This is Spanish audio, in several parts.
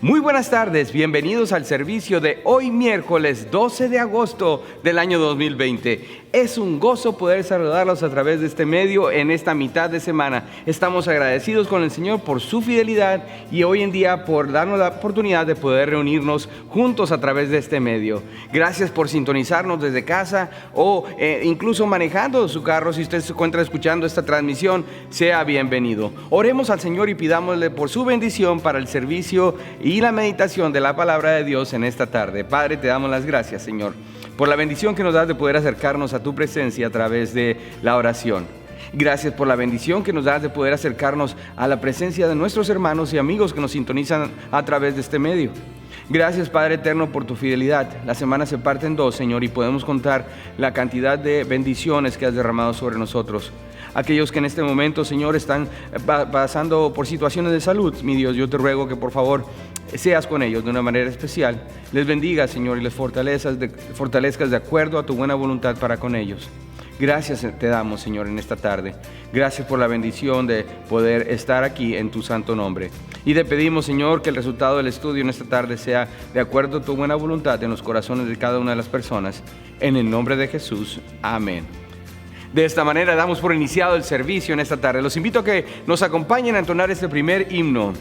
Muy buenas tardes, bienvenidos al servicio de hoy miércoles 12 de agosto del año 2020. Es un gozo poder saludarlos a través de este medio en esta mitad de semana. Estamos agradecidos con el Señor por su fidelidad y hoy en día por darnos la oportunidad de poder reunirnos juntos a través de este medio. Gracias por sintonizarnos desde casa o incluso manejando su carro. Si usted se encuentra escuchando esta transmisión, sea bienvenido. Oremos al Señor y pidámosle por su bendición para el servicio y la meditación de la palabra de Dios en esta tarde. Padre, te damos las gracias, Señor, por la bendición que nos das de poder acercarnos a tu presencia a través de la oración. Gracias por la bendición que nos das de poder acercarnos a la presencia de nuestros hermanos y amigos que nos sintonizan a través de este medio. Gracias, Padre eterno, por tu fidelidad. La semana se parte en dos, Señor, y podemos contar la cantidad de bendiciones que has derramado sobre nosotros. Aquellos que en este momento, Señor, están pasando por situaciones de salud, mi Dios, yo te ruego que por favor seas con ellos de una manera especial. Les bendiga, Señor, y les fortalezcas de acuerdo a tu buena voluntad para con ellos. Gracias te damos, Señor, en esta tarde. Gracias por la bendición de poder estar aquí en tu santo nombre. Y te pedimos, Señor, que el resultado del estudio en esta tarde sea de acuerdo a tu buena voluntad en los corazones de cada una de las personas. En el nombre de Jesús. Amén. De esta manera damos por iniciado el servicio en esta tarde. Los invito a que nos acompañen a entonar este primer himno.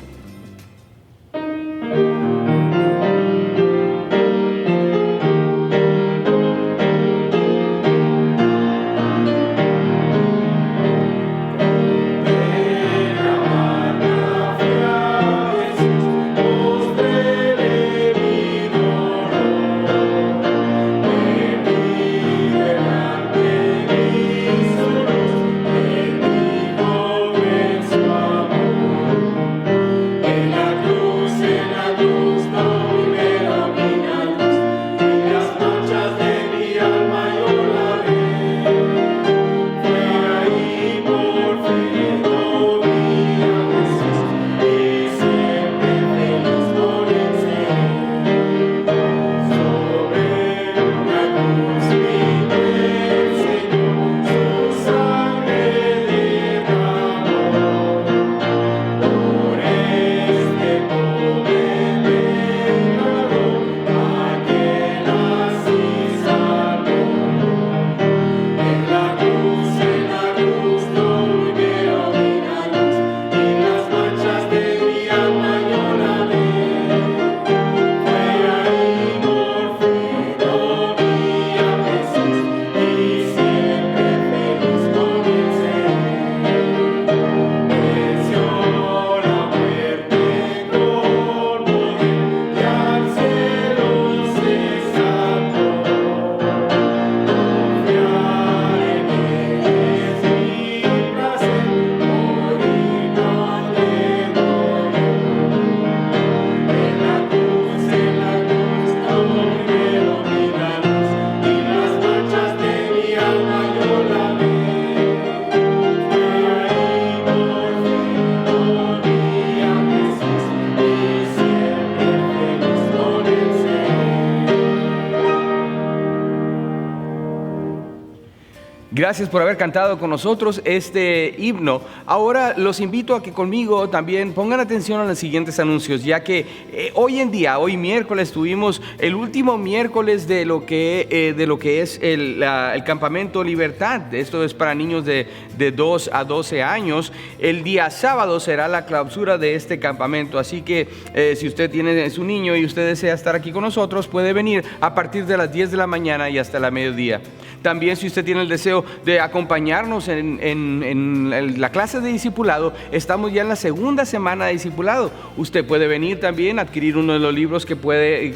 Gracias por haber cantado con nosotros este himno. Ahora los invito a que conmigo también pongan atención a los siguientes anuncios, ya que hoy en día, hoy miércoles, tuvimos el último miércoles de lo que es el Campamento Libertad. Esto es para niños de 2 a 12 años. El día sábado será la clausura de este campamento, así que si usted tiene su niño y usted desea estar aquí con nosotros, puede venir a partir de las 10 de la mañana y hasta la mediodía. También, si usted tiene el deseo de acompañarnos en la clase de discipulado, estamos ya en la segunda semana de discipulado. Usted puede venir también a adquirir uno de los libros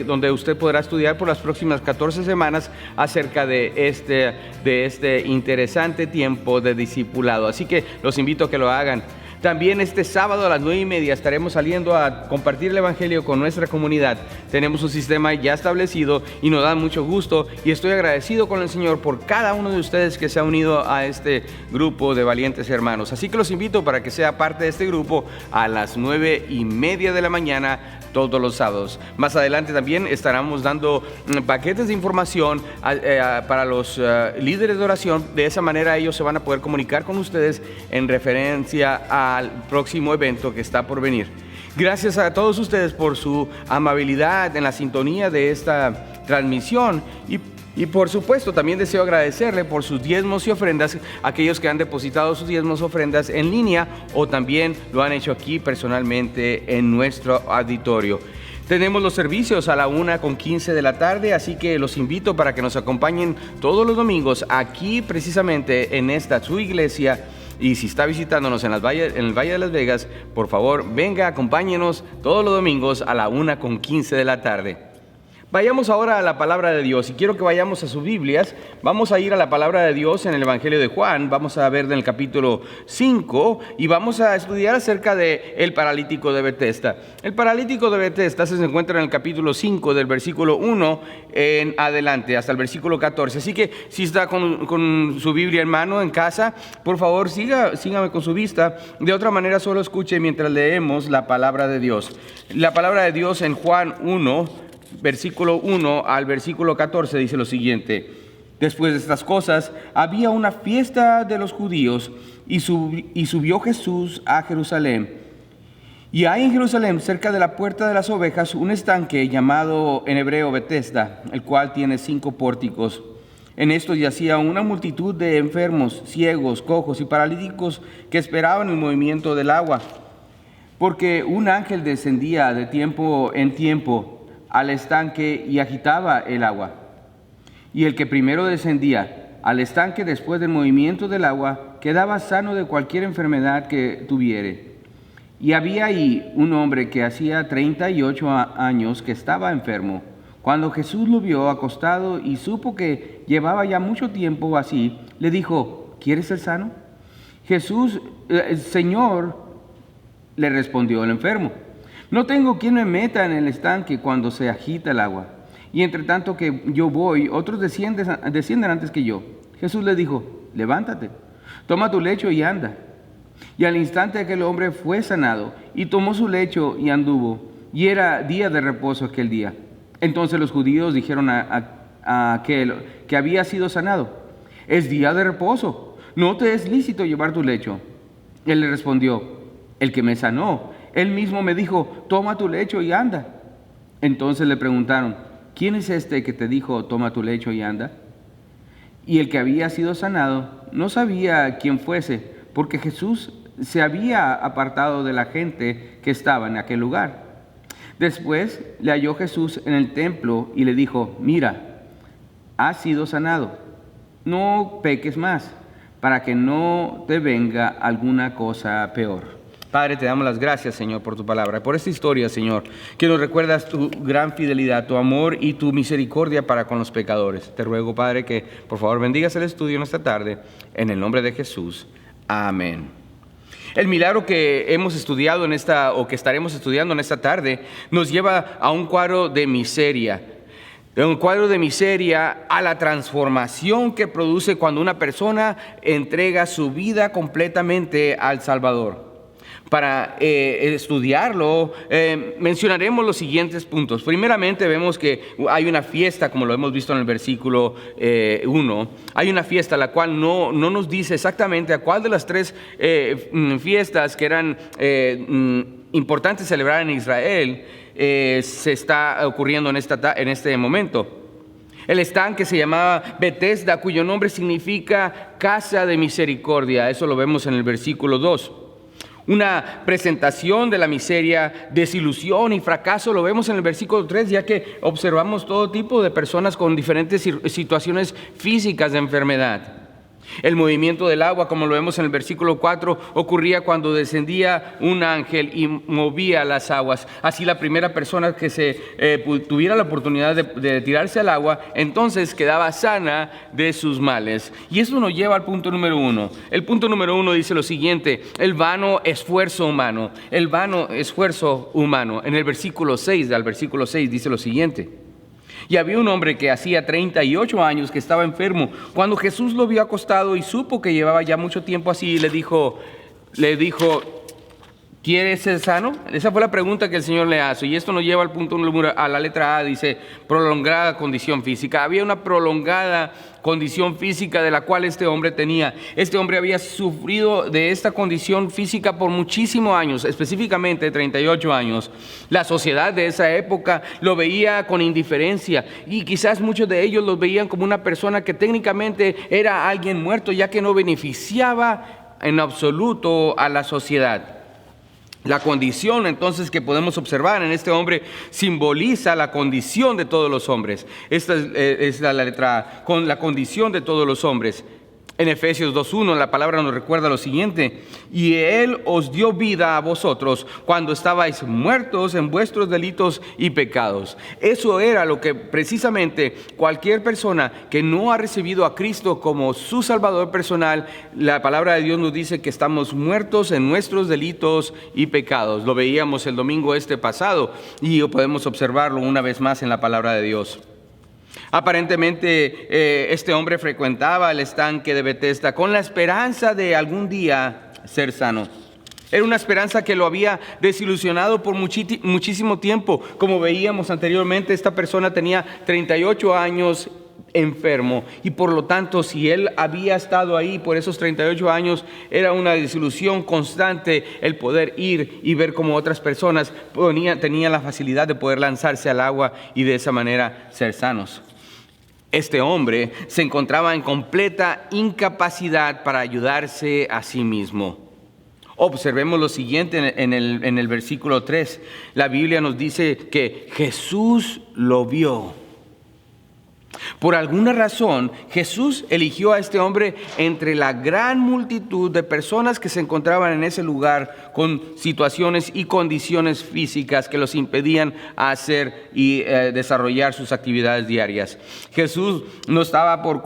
donde usted podrá estudiar por las próximas 14 semanas acerca de este interesante tiempo de discipulado. Así que los invito a que lo hagan. También este sábado a las 9:30 estaremos saliendo a compartir el Evangelio con nuestra comunidad. Tenemos un sistema ya establecido y nos da mucho gusto, y estoy agradecido con el Señor por cada uno de ustedes que se ha unido a este grupo de valientes hermanos. Así que los invito para que sea parte de este grupo a las 9:30 de la mañana todos los sábados. Más adelante también estaremos dando paquetes de información para los líderes de oración. De esa manera ellos se van a poder comunicar con ustedes en referencia al próximo evento que está por venir. Gracias a todos ustedes por su amabilidad en la sintonía de esta transmisión y por supuesto también deseo agradecerle por sus diezmos y ofrendas, aquellos que han depositado sus diezmos y ofrendas en línea o también lo han hecho aquí personalmente en nuestro auditorio. Tenemos los servicios a la 1:15 de la tarde, así que los invito para que nos acompañen todos los domingos aquí precisamente en esta su iglesia. Y si está visitándonos en el Valle de Las Vegas, por favor, venga, acompáñenos todos los domingos a la 1:15 de la tarde. Vayamos ahora a la palabra de Dios y quiero que vayamos a sus Biblias. Vamos a ir a la palabra de Dios en el Evangelio de Juan. Vamos a ver en el capítulo 5 y vamos a estudiar acerca del paralítico de Betesda. El paralítico de Betesda se encuentra en el capítulo 5 del versículo 1 en adelante hasta el versículo 14. Así que si está con su Biblia en mano en casa, por favor sígame con su vista. De otra manera solo escuche mientras leemos la palabra de Dios. La palabra de Dios en Juan 1, versículo 1 al versículo 14 dice lo siguiente: después de estas cosas, había una fiesta de los judíos y subió Jesús a Jerusalén. Y hay en Jerusalén, cerca de la puerta de las ovejas, un estanque llamado en hebreo Betesda, el cual tiene 5 pórticos. En esto yacía una multitud de enfermos, ciegos, cojos y paralíticos que esperaban el movimiento del agua, porque un ángel descendía de tiempo en tiempo al estanque y agitaba el agua. Y el que primero descendía al estanque después del movimiento del agua quedaba sano de cualquier enfermedad que tuviere. Y había ahí un hombre que hacía 38 años que estaba enfermo. Cuando Jesús lo vio acostado y supo que llevaba ya mucho tiempo así, le dijo: ¿quieres ser sano? Jesús, Señor, le respondió el enfermo: no tengo quien me meta en el estanque cuando se agita el agua. Y entre tanto que yo voy, otros descienden antes que yo. Jesús le dijo: levántate, toma tu lecho y anda. Y al instante aquel hombre fue sanado, y tomó su lecho y anduvo. Y era día de reposo aquel día. Entonces los judíos dijeron a aquel que había sido sanado: es día de reposo, no te es lícito llevar tu lecho. Él le respondió: el que me sanó, él mismo me dijo: toma tu lecho y anda. Entonces le preguntaron: ¿quién es este que te dijo: toma tu lecho y anda? Y el que había sido sanado no sabía quién fuese, porque Jesús se había apartado de la gente que estaba en aquel lugar. Después le halló Jesús en el templo y le dijo: mira, has sido sanado, no peques más, para que no te venga alguna cosa peor. Padre, te damos las gracias, Señor, por tu palabra, por esta historia, Señor, que nos recuerdas tu gran fidelidad, tu amor y tu misericordia para con los pecadores. Te ruego, Padre, que por favor bendigas el estudio en esta tarde, en el nombre de Jesús. Amén. El milagro que hemos estudiado que estaremos estudiando en esta tarde nos lleva a un cuadro de miseria. De un cuadro de miseria a la transformación que produce cuando una persona entrega su vida completamente al Salvador. Para estudiarlo, mencionaremos los siguientes puntos. Primeramente, vemos que hay una fiesta, como lo hemos visto en el versículo 1. Hay una fiesta, la cual no nos dice exactamente a cuál de las 3 fiestas que eran importantes celebrar en Israel se está ocurriendo en este momento. El estanque se llamaba Betesda, cuyo nombre significa casa de misericordia. Eso lo vemos en el versículo 2. Una presentación de la miseria, desilusión y fracaso lo vemos en el versículo 3, ya que observamos todo tipo de personas con diferentes situaciones físicas de enfermedad. El movimiento del agua, como lo vemos en el versículo 4, ocurría cuando descendía un ángel y movía las aguas. Así la primera persona que tuviera la oportunidad de tirarse al agua, entonces quedaba sana de sus males. Y eso nos lleva al punto número 1. El punto número 1 dice lo siguiente: el vano esfuerzo humano. El vano esfuerzo humano. En el versículo 6, al versículo 6 dice lo siguiente: y había un hombre que hacía 38 años que estaba enfermo. Cuando Jesús lo vio acostado y supo que llevaba ya mucho tiempo así, le dijo: ¿Quieres ser sano? Esa fue la pregunta que el Señor le hace. Y esto nos lleva al punto número, a la letra A, dice, prolongada condición física. Había una prolongada condición física de la cual este hombre tenía. Este hombre había sufrido de esta condición física por muchísimos años, específicamente 38 años. La sociedad de esa época lo veía con indiferencia y quizás muchos de ellos lo veían como una persona que técnicamente era alguien muerto, ya que no beneficiaba en absoluto a la sociedad. La condición entonces que podemos observar en este hombre simboliza la condición de todos los hombres. Esta es la letra A, con la condición de todos los hombres. En Efesios 2:1 la palabra nos recuerda lo siguiente: y Él os dio vida a vosotros cuando estabais muertos en vuestros delitos y pecados. Eso era lo que precisamente cualquier persona que no ha recibido a Cristo como su Salvador personal, la palabra de Dios nos dice que estamos muertos en nuestros delitos y pecados. Lo veíamos el domingo pasado y podemos observarlo una vez más en la palabra de Dios. Aparentemente este hombre frecuentaba el estanque de Betesda con la esperanza de algún día ser sano. Era una esperanza que lo había desilusionado por muchísimo tiempo. Como veíamos anteriormente, esta persona tenía 38 años enfermo y por lo tanto, si él había estado ahí por esos 38 años, era una desilusión constante el poder ir y ver cómo otras personas tenían la facilidad de poder lanzarse al agua y de esa manera ser sanos. Este hombre se encontraba en completa incapacidad para ayudarse a sí mismo. Observemos lo siguiente en el versículo 3. La Biblia nos dice que Jesús lo vio. Por alguna razón, Jesús eligió a este hombre entre la gran multitud de personas que se encontraban en ese lugar con situaciones y condiciones físicas que los impedían hacer y desarrollar sus actividades diarias. Jesús no estaba por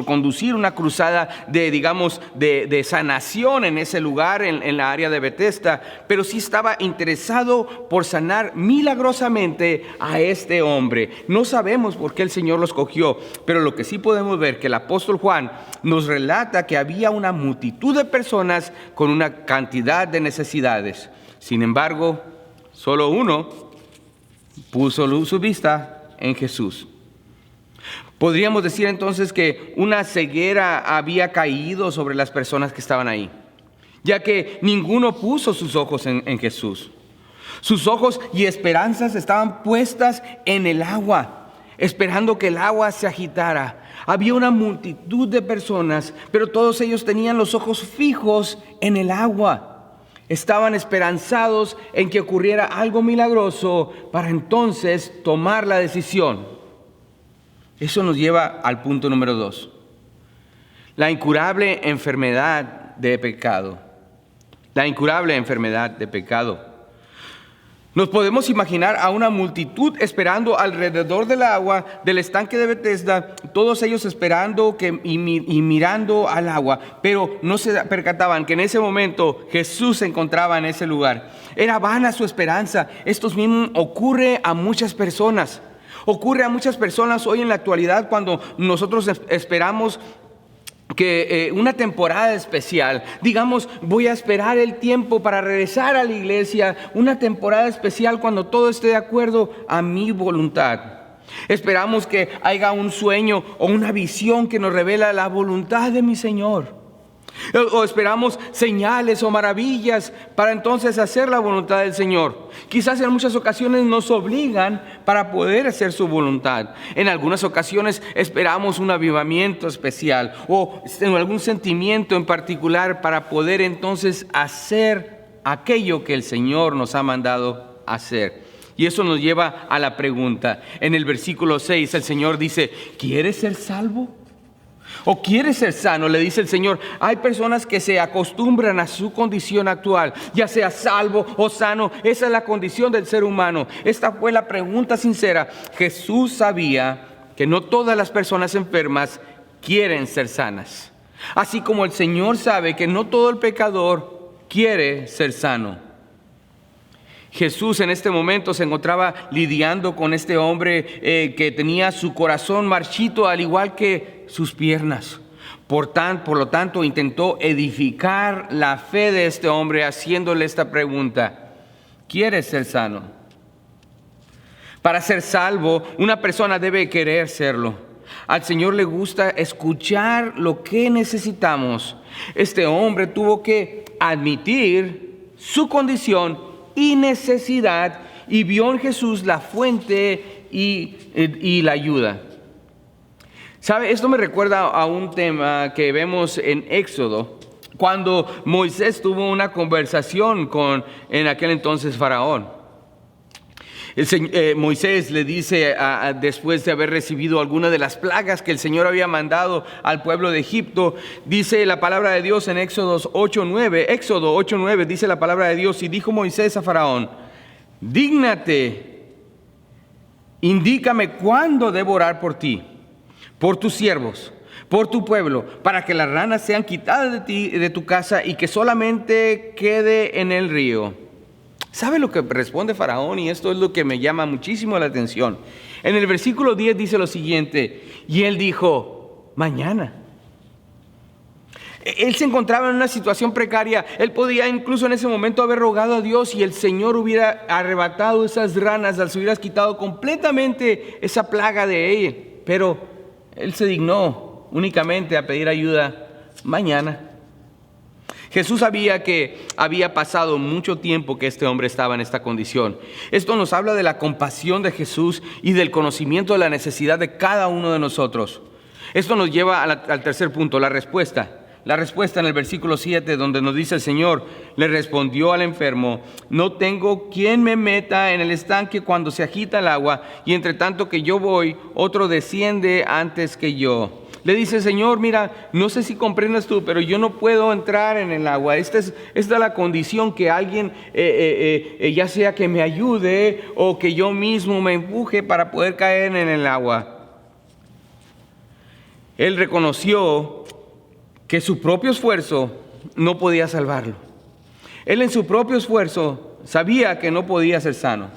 conducir una cruzada de sanación en ese lugar, en la área de Betesda, pero sí estaba interesado por sanar milagrosamente a este hombre. No sabemos por qué el Señor lo escogió, pero lo que sí podemos ver que el apóstol Juan nos relata que había una multitud de personas con una cantidad de necesidades. Sin embargo, solo uno puso su vista en Jesús. Podríamos decir entonces que una ceguera había caído sobre las personas que estaban ahí, ya que ninguno puso sus ojos en Jesús. Sus ojos y esperanzas estaban puestas en el agua, esperando que el agua se agitara. Había una multitud de personas, pero todos ellos tenían los ojos fijos en el agua. Estaban esperanzados en que ocurriera algo milagroso para entonces tomar la decisión. Eso nos lleva al punto número 2. La incurable enfermedad de pecado. La incurable enfermedad de pecado. Nos podemos imaginar a una multitud esperando alrededor del agua del estanque de Betesda, todos ellos esperando y mirando al agua, pero no se percataban que en ese momento Jesús se encontraba en ese lugar. Era vana su esperanza. Esto mismo ocurre a muchas personas. Ocurre a muchas personas hoy en la actualidad cuando nosotros esperamos que una temporada especial, digamos, voy a esperar el tiempo para regresar a la iglesia, una temporada especial cuando todo esté de acuerdo a mi voluntad. Esperamos que haya un sueño o una visión que nos revela la voluntad de mi Señor. O esperamos señales o maravillas para entonces hacer la voluntad del Señor. Quizás en muchas ocasiones nos obligan para poder hacer su voluntad. En algunas ocasiones esperamos un avivamiento especial o algún sentimiento en particular para poder entonces hacer aquello que el Señor nos ha mandado hacer. Y eso nos lleva a la pregunta. En el versículo 6 el Señor dice: ¿quieres ser salvo? ¿O quieres ser sano? Le dice el Señor. Hay personas que se acostumbran a su condición actual, ya sea salvo o sano. Esa es la condición del ser humano. Esta fue la pregunta sincera. Jesús sabía que no todas las personas enfermas quieren ser sanas, así como el Señor sabe que no todo el pecador quiere ser sano. Jesús en este momento se encontraba lidiando con este hombre que tenía su corazón marchito, al igual que sus piernas. Por lo tanto, intentó edificar la fe de este hombre haciéndole esta pregunta: ¿quieres ser sano? Para ser salvo, una persona debe querer serlo. Al Señor le gusta escuchar lo que necesitamos. Este hombre tuvo que admitir su condición y necesidad y vio en Jesús la fuente y la ayuda. ¿Sabe? Esto me recuerda a un tema que vemos en Éxodo, cuando Moisés tuvo una conversación con, en aquel entonces, Faraón. Moisés le dice, después de haber recibido alguna de las plagas que el Señor había mandado al pueblo de Egipto, dice la palabra de Dios en Éxodo 8:9, dice la palabra de Dios: y dijo Moisés a Faraón: dígnate, indícame cuándo debo orar por ti, por tus siervos, por tu pueblo, para que las ranas sean quitadas de ti, de tu casa, y que solamente quede en el río. ¿Sabe lo que responde Faraón? Y esto es lo que me llama muchísimo la atención. En el versículo 10 dice lo siguiente: y él dijo, mañana. Él se encontraba en una situación precaria. Él podía incluso en ese momento haber rogado a Dios y el Señor hubiera arrebatado esas ranas, las hubiera quitado completamente esa plaga de él. Pero él se dignó únicamente a pedir ayuda mañana. Jesús sabía que había pasado mucho tiempo que este hombre estaba en esta condición. Esto nos habla de la compasión de Jesús y del conocimiento de la necesidad de cada uno de nosotros. Esto nos lleva al tercer punto, la respuesta. La respuesta en el versículo 7, donde nos dice: el Señor le respondió al enfermo: no tengo quien me meta en el estanque cuando se agita el agua, y entre tanto que yo voy, otro desciende antes que yo. Le dice: Señor, mira, no sé si comprendas tú, pero yo no puedo entrar en el agua. Esta es la condición, que alguien, ya sea que me ayude o que yo mismo me empuje para poder caer en el agua. Él reconoció que su propio esfuerzo no podía salvarlo. Él en su propio esfuerzo sabía que no podía ser sano.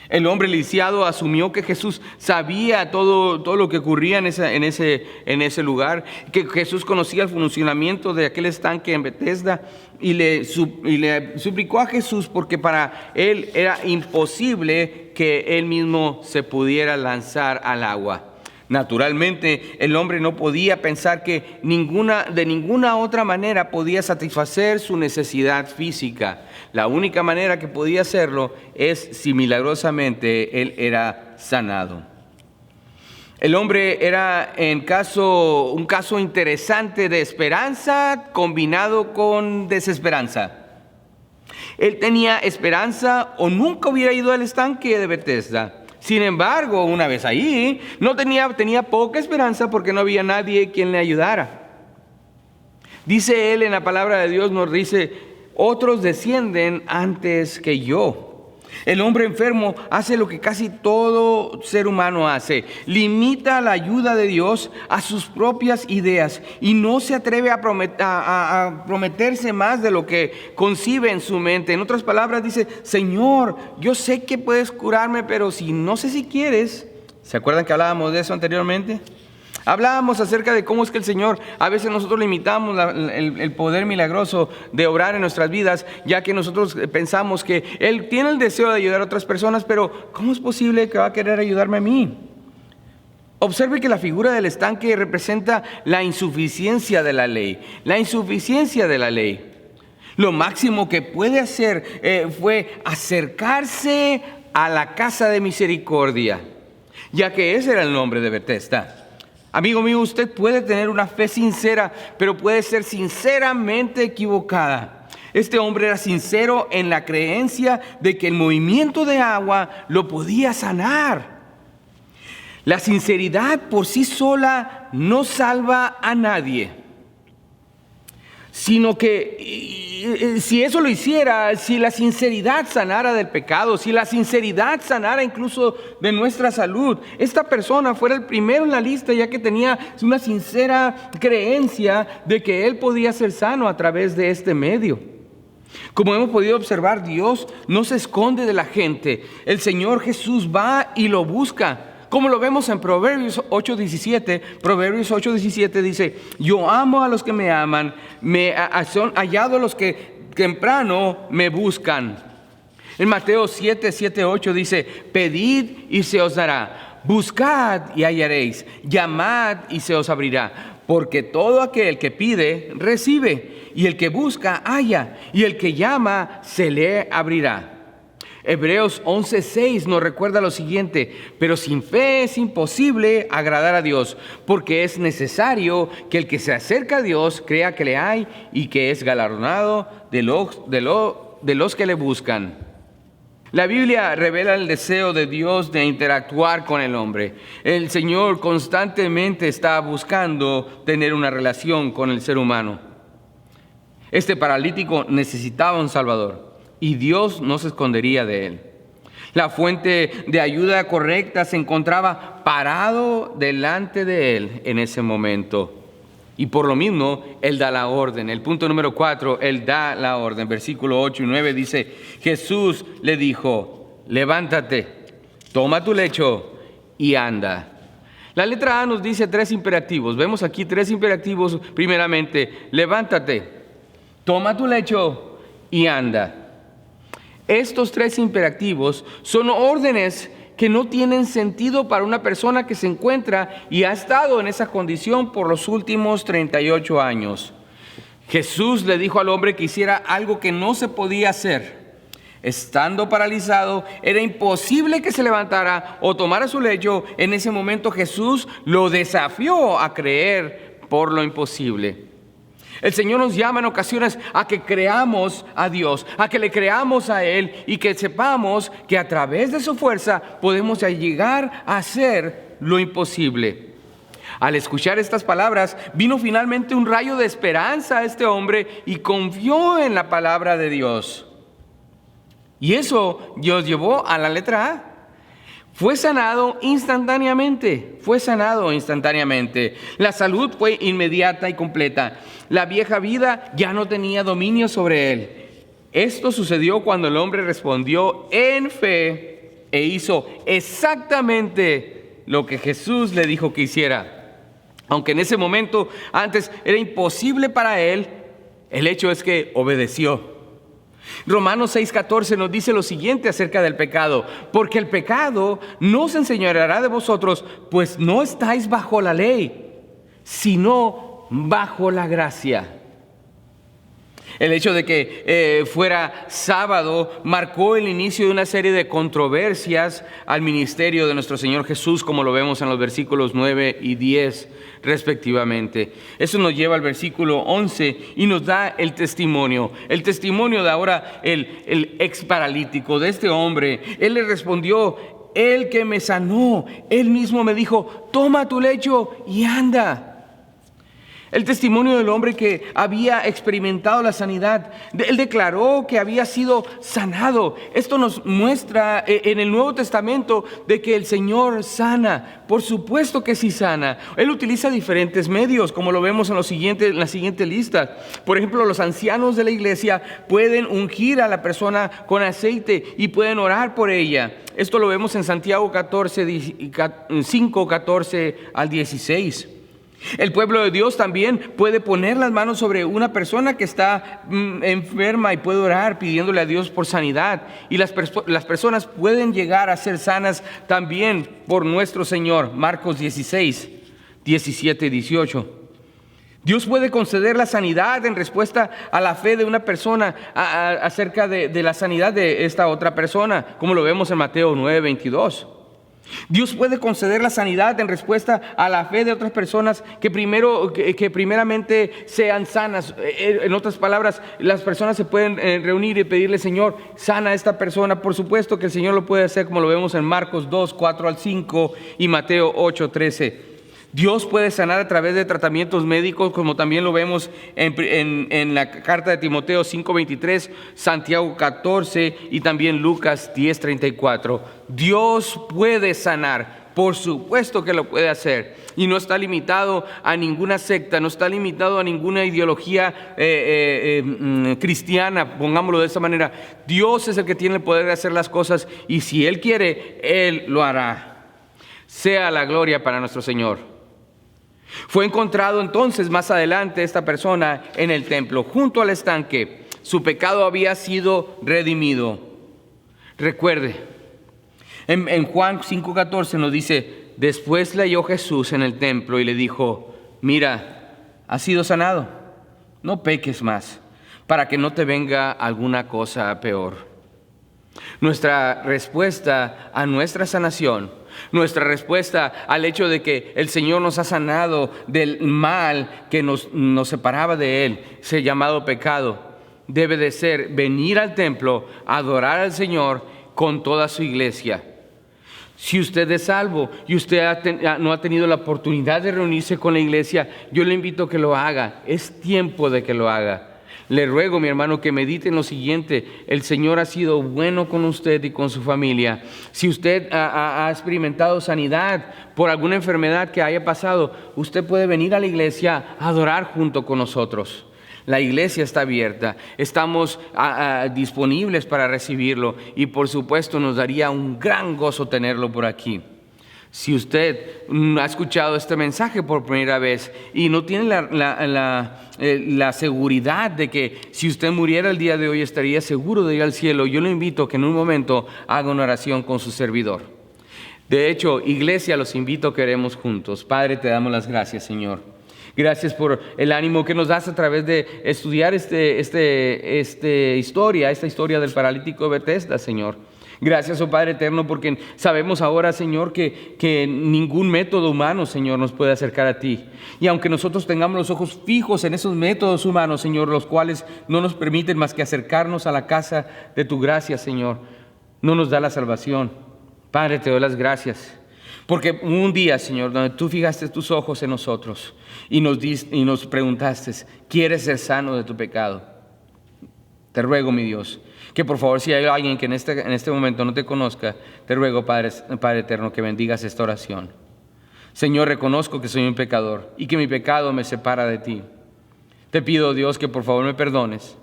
El hombre lisiado asumió que Jesús sabía todo lo que ocurría en ese lugar, que Jesús conocía el funcionamiento de aquel estanque en Betesda, y le suplicó a Jesús porque para él era imposible que él mismo se pudiera lanzar al agua. Naturalmente, el hombre no podía pensar que de ninguna otra manera podía satisfacer su necesidad física. La única manera que podía hacerlo es si milagrosamente él era sanado. El hombre era un caso interesante de esperanza combinado con desesperanza. Él tenía esperanza o nunca hubiera ido al estanque de Betesda. Sin embargo, una vez ahí, tenía poca esperanza porque no había nadie quien le ayudara. Dice él en la palabra de Dios, nos dice: otros descienden antes que yo. El hombre enfermo hace lo que casi todo ser humano hace: limita la ayuda de Dios a sus propias ideas y no se atreve a prometerse más de lo que concibe en su mente. En otras palabras, dice: Señor, yo sé que puedes curarme, pero no sé si quieres. ¿Se acuerdan que hablábamos de eso anteriormente? Hablábamos acerca de cómo es que el Señor, a veces nosotros limitamos el poder milagroso de obrar en nuestras vidas, ya que nosotros pensamos que Él tiene el deseo de ayudar a otras personas, pero ¿cómo es posible que va a querer ayudarme a mí? Observe que la figura del estanque representa la insuficiencia de la ley. La insuficiencia de la ley. Lo máximo que puede hacer fue acercarse a la casa de misericordia, ya que ese era el nombre de Betesda. Amigo mío, usted puede tener una fe sincera, pero puede ser sinceramente equivocada. Este hombre era sincero en la creencia de que el movimiento de agua lo podía sanar. La sinceridad por sí sola no salva a nadie, sino que si eso lo hiciera, si la sinceridad sanara del pecado, si la sinceridad sanara incluso de nuestra salud, esta persona fuera el primero en la lista, ya que tenía una sincera creencia de que él podía ser sano a través de este medio. Como hemos podido observar, Dios no se esconde de la gente. El Señor Jesús va y lo busca. como lo vemos en Proverbios 8:17. Proverbios 8:17 dice: yo amo a los que me aman, son hallados los que temprano me buscan. En Mateo 7:8 dice: pedid y se os dará, buscad y hallaréis, llamad y se os abrirá. Porque todo aquel que pide, recibe, y el que busca, halla, y el que llama, se le abrirá. Hebreos 11:6 nos recuerda lo siguiente: pero sin fe es imposible agradar a Dios, porque es necesario que el que se acerca a Dios crea que le hay y que es galardonado de los que le buscan. La Biblia revela el deseo de Dios de interactuar con el hombre. El Señor constantemente está buscando tener una relación con el ser humano. Este paralítico necesitaba un Salvador y Dios no se escondería de él. La fuente de ayuda correcta se encontraba parado delante de él en ese momento. Y por lo mismo, Él da la orden. El punto número 4, Él da la orden. Versículo 8 y 9 dice: Jesús le dijo: levántate, toma tu lecho y anda. La letra A nos dice 3 imperativos. Vemos aquí 3 imperativos. Primeramente, levántate, toma tu lecho y anda. Estos 3 imperativos son órdenes que no tienen sentido para una persona que se encuentra y ha estado en esa condición por los últimos 38 años. Jesús le dijo al hombre que hiciera algo que no se podía hacer. Estando paralizado, era imposible que se levantara o tomara su lecho. En ese momento Jesús lo desafió a creer por lo imposible. El Señor nos llama en ocasiones a que creamos a Dios, a que le creamos a Él y que sepamos que a través de su fuerza podemos llegar a hacer lo imposible. Al escuchar estas palabras, vino finalmente un rayo de esperanza a este hombre y confió en la palabra de Dios. Y eso nos llevó a la letra A. Fue sanado instantáneamente. La salud fue inmediata y completa. La vieja vida ya no tenía dominio sobre él. Esto sucedió cuando el hombre respondió en fe e hizo exactamente lo que Jesús le dijo que hiciera. Aunque en ese momento antes era imposible para él, el hecho es que obedeció. Romanos 6:14 nos dice lo siguiente acerca del pecado: porque el pecado no se enseñoreará de vosotros, pues no estáis bajo la ley, sino bajo la gracia. El hecho de que fuera sábado marcó el inicio de una serie de controversias al ministerio de nuestro Señor Jesús, como lo vemos en los versículos 9 y 10 respectivamente. Eso nos lleva al versículo 11 y nos da el testimonio de ahora el ex paralítico, de este hombre. Él le respondió: el que me sanó, él mismo me dijo: toma tu lecho y anda. El testimonio del hombre que había experimentado la sanidad. Él declaró que había sido sanado. Esto nos muestra en el Nuevo Testamento de que el Señor sana. Por supuesto que sí sana. Él utiliza diferentes medios, como lo vemos en la siguiente lista. Por ejemplo, los ancianos de la iglesia pueden ungir a la persona con aceite y pueden orar por ella. Esto lo vemos en Santiago 5:14 al 16. El pueblo de Dios también puede poner las manos sobre una persona que está enferma y puede orar pidiéndole a Dios por sanidad. Y las personas pueden llegar a ser sanas también por nuestro Señor. Marcos 16, 17 y 18. Dios puede conceder la sanidad en respuesta a la fe de una persona acerca de la sanidad de esta otra persona, como lo vemos en Mateo 9:22. Dios puede conceder la sanidad en respuesta a la fe de otras personas que primeramente sean sanas. En otras palabras, las personas se pueden reunir y pedirle: Señor, sana a esta persona. Por supuesto que el Señor lo puede hacer, como lo vemos en Marcos 2, 4 al 5 y Mateo 8, 13. Dios puede sanar a través de tratamientos médicos, como también lo vemos en la carta de Timoteo 5:23, Santiago 14 y también Lucas 10:34. Dios puede sanar, por supuesto que lo puede hacer, y no está limitado a ninguna secta, no está limitado a ninguna ideología cristiana, pongámoslo de esa manera. Dios es el que tiene el poder de hacer las cosas, y si Él quiere, Él lo hará. Sea la gloria para nuestro Señor. Fue encontrado entonces más adelante esta persona en el templo, junto al estanque. Su pecado había sido redimido. Recuerde, en Juan 5:14 nos dice: después le halló Jesús en el templo y le dijo: mira, has sido sanado, no peques más, para que no te venga alguna cosa peor. Nuestra respuesta a nuestra sanación, nuestra respuesta al hecho de que el Señor nos ha sanado del mal que nos separaba de Él, ese llamado pecado, debe de ser venir al templo, adorar al Señor con toda su iglesia. Si usted es salvo y usted no ha tenido la oportunidad de reunirse con la iglesia, yo le invito a que lo haga. Es tiempo de que lo haga. Le ruego, mi hermano, que medite en lo siguiente: el Señor ha sido bueno con usted y con su familia. Si usted ha experimentado sanidad por alguna enfermedad que haya pasado, usted puede venir a la iglesia a adorar junto con nosotros. La iglesia está abierta, estamos disponibles para recibirlo y por supuesto nos daría un gran gozo tenerlo por aquí. Si usted ha escuchado este mensaje por primera vez y no tiene la seguridad de que si usted muriera el día de hoy estaría seguro de ir al cielo, yo le invito a que en un momento haga una oración con su servidor. De hecho, iglesia, los invito a que oremos juntos. Padre, te damos las gracias, Señor. Gracias por el ánimo que nos das a través de estudiar esta historia del paralítico de Betesda, Señor. Gracias, oh Padre eterno, porque sabemos ahora, Señor, que ningún método humano, Señor, nos puede acercar a ti. Y aunque nosotros tengamos los ojos fijos en esos métodos humanos, Señor, los cuales no nos permiten más que acercarnos a la casa de tu gracia, Señor, no nos da la salvación. Padre, te doy las gracias. Porque un día, Señor, donde tú fijaste tus ojos en nosotros y nos preguntaste: ¿quieres ser sano de tu pecado? Te ruego, mi Dios, que por favor, si hay alguien que en este momento no te conozca, te ruego, Padre eterno, que bendigas esta oración. Señor, reconozco que soy un pecador y que mi pecado me separa de ti. Te pido, Dios, que por favor me perdones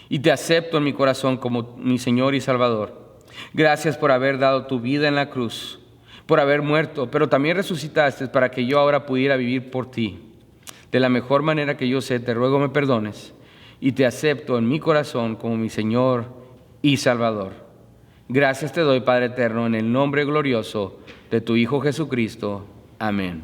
y te acepto en mi corazón como mi Señor y Salvador. Gracias por haber dado tu vida en la cruz, por haber muerto, pero también resucitaste para que yo ahora pudiera vivir por ti. De la mejor manera que yo sé, te ruego me perdones y te acepto en mi corazón como mi Señor y Salvador. Gracias te doy, Padre eterno, en el nombre glorioso de tu Hijo Jesucristo. Amén.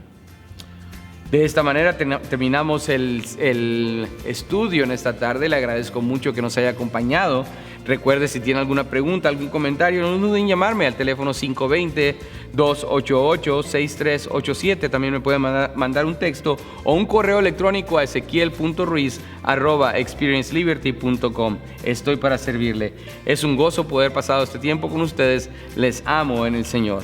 De esta manera terminamos el estudio en esta tarde. Le agradezco mucho que nos haya acompañado. Recuerde, si tiene alguna pregunta, algún comentario, no duden en llamarme al teléfono 520-288-6387. También me pueden mandar un texto o un correo electrónico a ezequiel.ruiz@experienceliberty.com. Estoy para servirle. Es un gozo poder pasar este tiempo con ustedes. Les amo en el Señor.